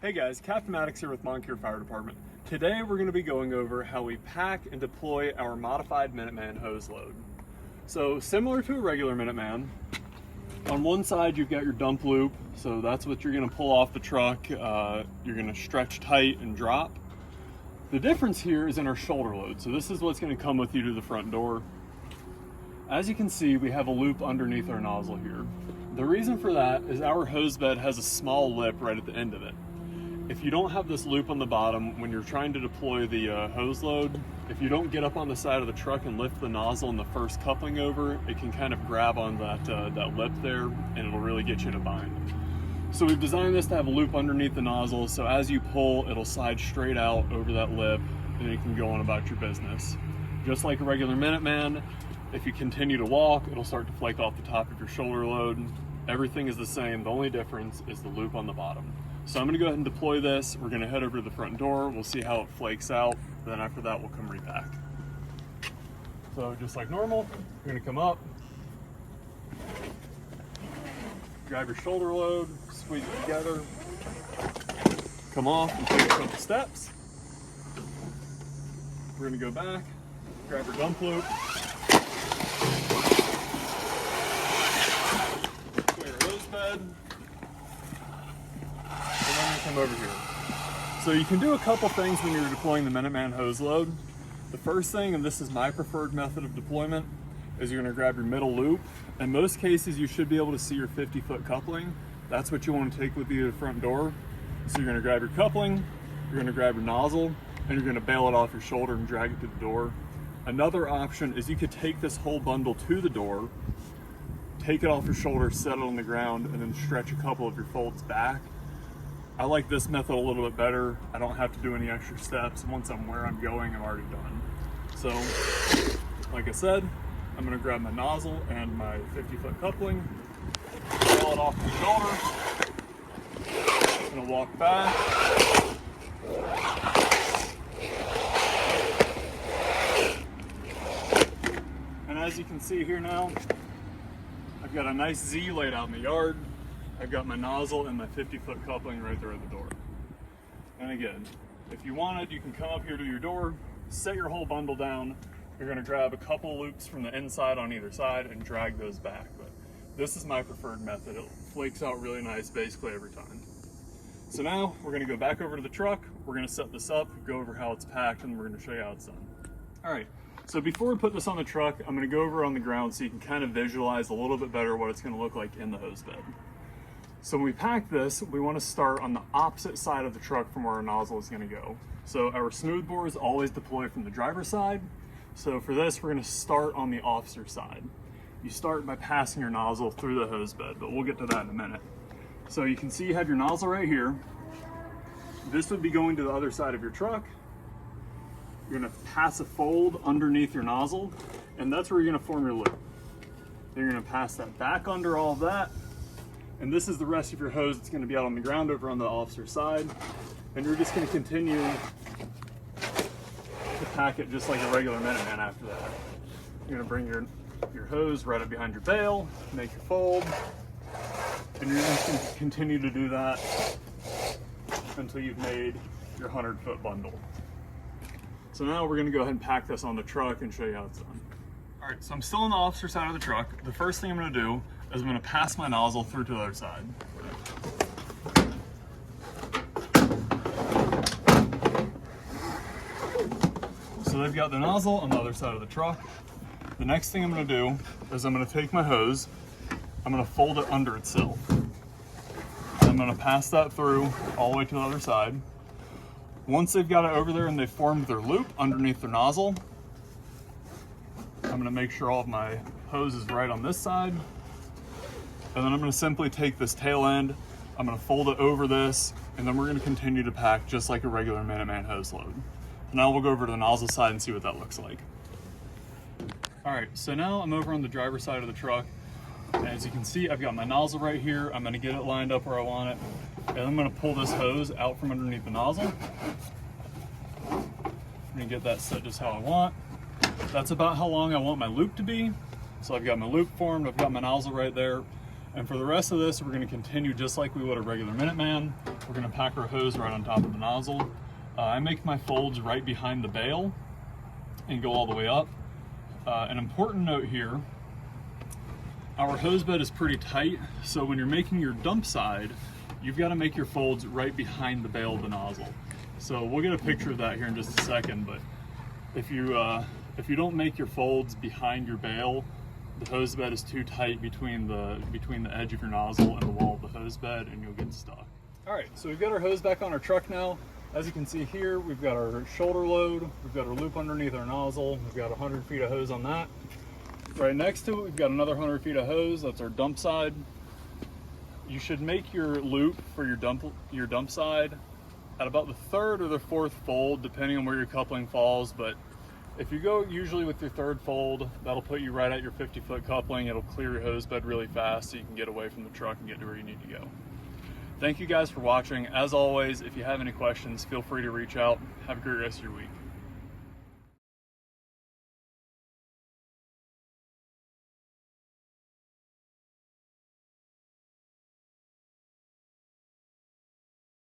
Hey guys, Captain Maddox here with Moncure Fire Department. Today we're going to be going over how we pack and deploy our modified Minuteman hose load. So similar to a regular Minuteman, on one side you've got your dump loop, so that's what you're going to pull off the truck. You're going to stretch tight and drop. The difference here is in our shoulder load, so this is what's going to come with you to the front door. As you can see, we have a loop underneath our nozzle here. The reason for that is our hose bed has a small lip right at the end of it. If you don't have this loop on the bottom, when you're trying to deploy the hose load, if you don't get up on the side of the truck and lift the nozzle in the first coupling over, it can kind of grab on that lip there and it'll really get you in a bind. So we've designed this to have a loop underneath the nozzle, so as you pull, it'll slide straight out over that lip and you can go on about your business. Just like a regular Minuteman, if you continue to walk, it'll start to flake off the top of your shoulder load. Everything is the same, the only difference is the loop on the bottom. So I'm going to go ahead and deploy this. We're going to head over to the front door. We'll see how it flakes out. Then after that, we'll come repack. So just like normal, you're going to come up, grab your shoulder load, squeeze it together, come off and take a couple steps. We're going to go back, grab your dump loop, clear your hose bed, and then you come over here. So you can do a couple things when you're deploying the Minuteman hose load. The first thing, and this is my preferred method of deployment, is you're going to grab your middle loop. In most cases, you should be able to see your 50-foot coupling. That's what you want to take with you to the front door. So you're going to grab your coupling, you're going to grab your nozzle, and you're going to bail it off your shoulder and drag it to the door. Another option is you could take this whole bundle to the door, take it off your shoulder, set it on the ground, and then stretch a couple of your folds back. I like this method a little bit better. I don't have to do any extra steps. Once I'm where I'm going, I'm already done. So, like I said, I'm gonna grab my nozzle and my 50-foot coupling, bail it off my shoulder, gonna walk back, and as you can see here now, I've got a nice Z laid out in the yard. I've got my nozzle and my 50-foot coupling right there at the door. And again, if you wanted, you can come up here to your door, set your whole bundle down. You're gonna grab a couple loops from the inside on either side and drag those back. But this is my preferred method. It flakes out really nice basically every time. So now we're gonna go back over to the truck. We're gonna set this up, go over how it's packed, and we're gonna show you how it's done. All right, so before we put this on the truck, I'm gonna go over on the ground so you can kind of visualize a little bit better what it's gonna look like in the hose bed. So when we pack this, we want to start on the opposite side of the truck from where our nozzle is going to go. So our smooth bores always deploy from the driver's side. So for this, we're going to start on the officer side. You start by passing your nozzle through the hose bed, but we'll get to that in a minute. So you can see you have your nozzle right here. This would be going to the other side of your truck. You're going to pass a fold underneath your nozzle, and that's where you're going to form your loop. Then you're going to pass that back under all of that. And this is the rest of your hose that's going to be out on the ground over on the officer side. And you're just going to continue to pack it just like a regular Minuteman after that. You're going to bring your hose right up behind your bail, make your fold, and you're just going to continue to do that until you've made your 100-foot bundle. So now we're going to go ahead and pack this on the truck and show you how it's done. All right, so I'm still on the officer side of the truck. The first thing I'm going to do is I'm going to pass my nozzle through to the other side. So they've got the nozzle on the other side of the truck. The next thing I'm going to do is I'm going to take my hose, I'm going to fold it under itself. I'm going to pass that through all the way to the other side. Once they've got it over there and they've formed their loop underneath their nozzle, I'm going to make sure all of my hose is right on this side. And then I'm going to simply take this tail end, I'm going to fold it over this, and then we're going to continue to pack just like a regular Minuteman hose load. Now we'll go over to the nozzle side and see what that looks like. All right, so now I'm over on the driver's side of the truck. As you can see, I've got my nozzle right here. I'm going to get it lined up where I want it. And I'm going to pull this hose out from underneath the nozzle. I'm going to get that set just how I want. That's about how long I want my loop to be. So I've got my loop formed, I've got my nozzle right there. And for the rest of this, we're going to continue just like we would a regular Minuteman. We're going to pack our hose right on top of the nozzle. I make my folds right behind the bail and go all the way up. An important note here, our hose bed is pretty tight, so when you're making your dump side, you've got to make your folds right behind the bail of the nozzle. So we'll get a picture of that here in just a second, but if you don't make your folds behind your bail, the hose bed is too tight between the edge of your nozzle and the wall of the hose bed, and you'll get stuck. All right, so we've got our hose back on our truck now. As you can see here, we've got our shoulder load, we've got our loop underneath our nozzle, we've got 100 feet of hose on that. Right next to it, we've got another 100 feet of hose, that's our dump side. You should make your loop for your dump side at about the third or the fourth fold, depending on where your coupling falls, but if you go usually with your third fold, that'll put you right at your 50-foot coupling. It'll clear your hose bed really fast so you can get away from the truck and get to where you need to go. Thank you guys for watching. As always, if you have any questions, feel free to reach out. Have a great rest of your week.